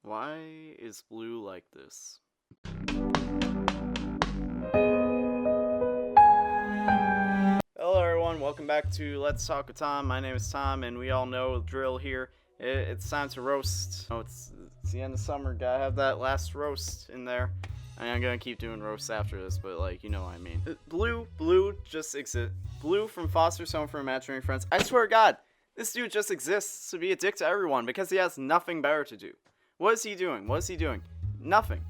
Why is Blue like this? Hello everyone, welcome back to Let's Talk with Tom. My name is Tom, and we all know the drill here. It's time to roast. Oh, it's the end of summer, gotta have that last roast in there. I'm gonna keep doing roasts after this, but like, you know what I mean. Blue just exists. Blue from Foster's Home for Imaginary Friends. I swear to God, this dude just exists to be a dick to everyone because he has nothing better to do. What is he doing? What is he doing? Nothing.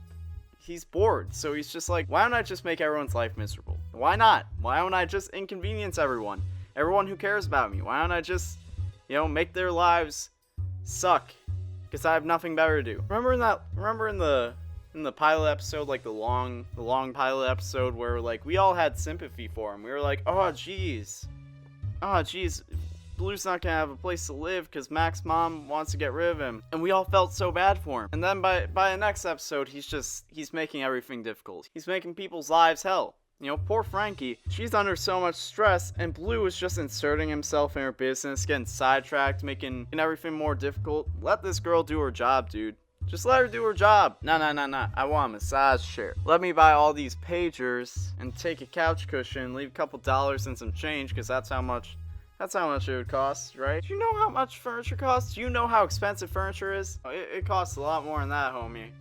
He's bored, so he's just like, why don't I just make everyone's life miserable? Why not? Why don't I just inconvenience everyone? Everyone who cares about me. Why don't I just, make their lives suck? Because I have nothing better to do. Remember in the pilot episode, like the long pilot episode where like we all had sympathy for him. We were like, oh jeez, Blue's not gonna have a place to live because Mac's mom wants to get rid of him, and we all felt so bad for him. And then by the next episode, he's making everything difficult. He's making people's lives hell. Poor Frankie, she's under so much stress, and Blue is just inserting himself in her business, getting sidetracked, making everything more difficult. Let this girl do her job, dude. Just let her do her job. Nah. I want a massage chair. Let me buy all these pagers and take a couch cushion, leave a couple dollars and some change, because that's how much it would cost, right? Do you know how much furniture costs? Do you know how expensive furniture is? It costs a lot more than that, homie.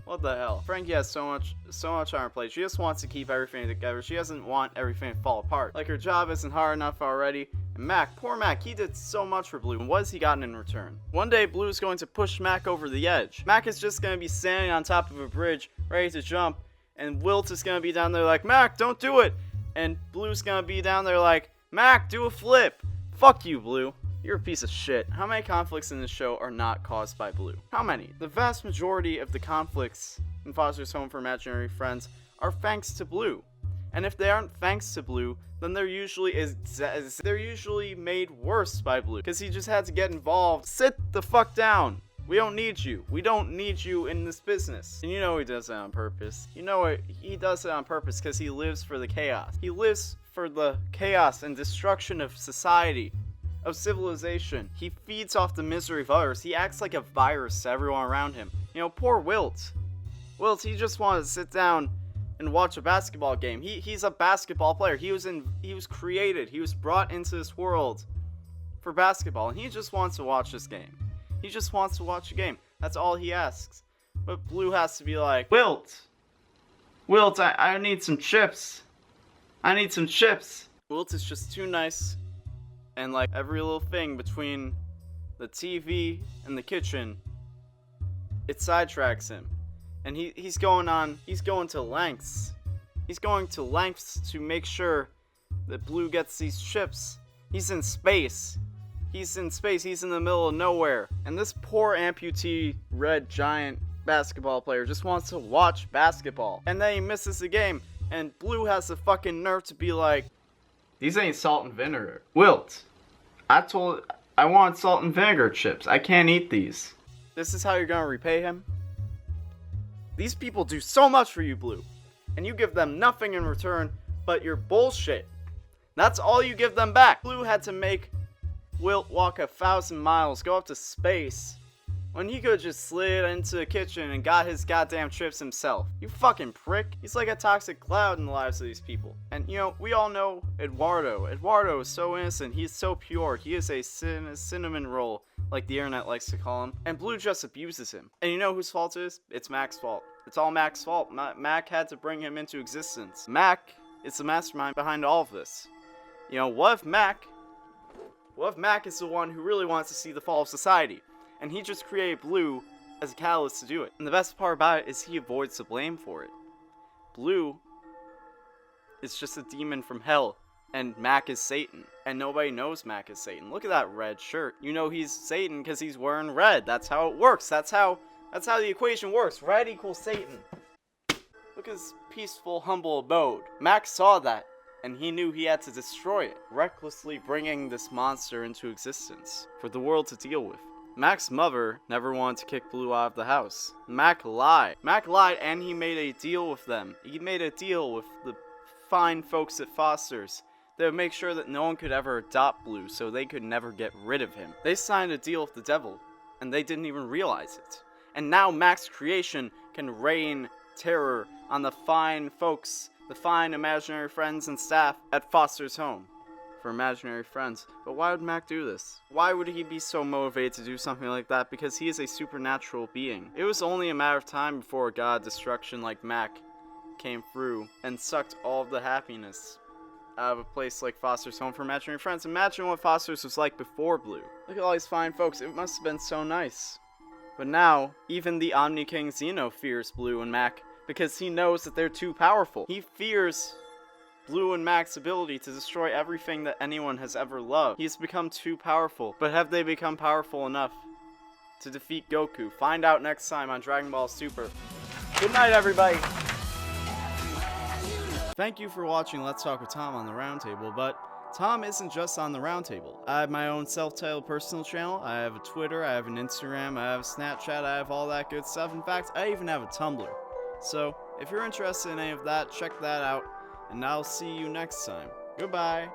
What the hell? Frankie has so much on her plate. She just wants to keep everything together. She doesn't want everything to fall apart. Like her job isn't hard enough already. And Mac, poor Mac, he did so much for Blue. And what has he gotten in return? One day, Blue is going to push Mac over the edge. Mac is just going to be standing on top of a bridge, ready to jump. And Wilt is going to be down there like, Mac, don't do it. And Blue's going to be down there like, Mac, do a flip. Fuck you, Blue. You're a piece of shit. How many conflicts in this show are not caused by Blue? How many? The vast majority of the conflicts in Foster's Home for Imaginary Friends are thanks to Blue. And if they aren't thanks to Blue, then they're usually made worse by Blue. Because he just had to get involved. Sit the fuck down. We don't need you. We don't need you in this business. And you know he does it on purpose. You know it. He does it on purpose because he lives for the chaos. He lives for the chaos and destruction of society, of civilization. He feeds off the misery of others. He acts like a virus to everyone around him. Poor Wilt. Wilt, he just wanted to sit down and watch a basketball game. He's a basketball player. He was created. He was brought into this world for basketball, and he just wants to watch this game. He just wants to watch a game. That's all he asks. But Blue has to be like, Wilt, I need some chips. I need some chips. Wilt is just too nice, and like every little thing between the TV and the kitchen, it sidetracks him. And he's going to lengths. He's going to lengths to make sure that Blue gets these chips. He's in space. He's in the middle of nowhere. And this poor amputee red giant basketball player just wants to watch basketball. And then he misses the game. And Blue has the fucking nerve to be like, these ain't salt and vinegar. Wilt, I want salt and vinegar chips. I can't eat these. This is how you're gonna repay him? These people do so much for you, Blue. And you give them nothing in return but your bullshit. That's all you give them back. Blue had to make Wilt walk 1,000 miles, go up to space, when he could just slid into the kitchen and got his goddamn chips himself. You fucking prick. He's like a toxic cloud in the lives of these people. And we all know Eduardo. Eduardo is so innocent. He's so pure. He is a cinnamon roll, like the internet likes to call him. And Blue just abuses him. And you know whose fault it is? It's Mac's fault. It's all Mac's fault. Mac had to bring him into existence. Mac is the mastermind behind all of this. What if Mac is the one who really wants to see the fall of society? And he just created Blue as a catalyst to do it. And the best part about it is he avoids the blame for it. Blue is just a demon from hell, and Mac is Satan. And nobody knows Mac is Satan. Look at that red shirt. You know he's Satan because he's wearing red. That's how it works. That's how the equation works. Red equals Satan. Look at his peaceful, humble abode. Mac saw that, and he knew he had to destroy it, recklessly bringing this monster into existence for the world to deal with. Mac's mother never wanted to kick Blue out of the house. Mac lied. And he made a deal with them. He made a deal with the fine folks at Foster's. They would make sure that no one could ever adopt Blue, so they could never get rid of him. They signed a deal with the devil, and they didn't even realize it. And now Mac's creation can rain terror on the fine folks, the fine imaginary friends and staff at Foster's home for imaginary friends. But why would Mac do this? Why would he be so motivated to do something like that? Because he is a supernatural being. It was only a matter of time before a god of destruction like Mac came through and sucked all of the happiness out of a place like Foster's home for imaginary friends. Imagine what Foster's was like before BLOO. Look at all these fine folks. It must have been so nice. But now, even the Omni King Xeno fears BLOO and Mac because he knows that they're too powerful. He fears BLOO and Mac's ability to destroy everything that anyone has ever loved. He's become too powerful. But have they become powerful enough to defeat Goku? Find out next time on Dragon Ball Super. Good night, everybody! Thank you for watching Let's Talk with Tom on the Roundtable, but Tom isn't just on the Roundtable. I have my own self-titled personal channel, I have a Twitter, I have an Instagram, I have a Snapchat, I have all that good stuff. In fact, I even have a Tumblr. So, if you're interested in any of that, check that out, and I'll see you next time. Goodbye!